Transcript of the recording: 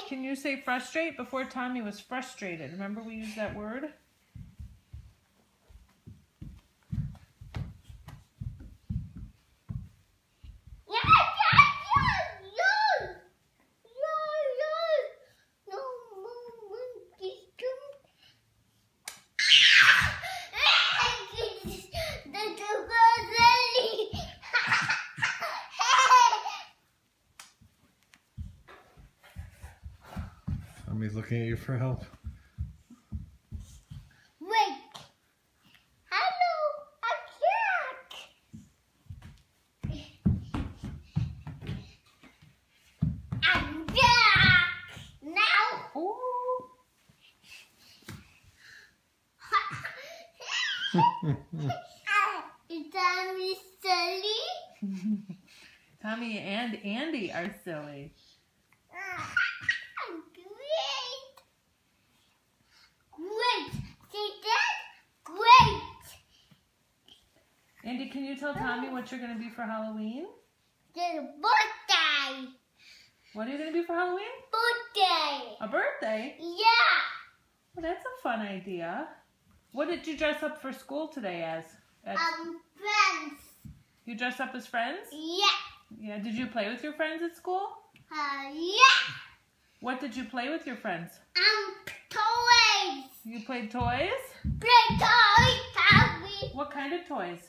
Can you say frustrate? Before Tommy was frustrated. Remember we used that word? Tommy's looking at you for help. Wait. Hello, I'm Jack. Now. Ooh. Is Tommy silly? Tommy and Andy are silly. Great. Great. See that? Great. Andy, can you tell Tommy what you're going to be for Halloween? The birthday. What are you going to be for Halloween? Birthday. A birthday? Yeah. Well, that's a fun idea. What did you dress up for school today as? Friends. You dressed up as friends? Yeah. Yeah. Did you play with your friends at school? Yeah. What did you play with your friends? Toys. You played toys? Play toys, Tommy. What kind of toys?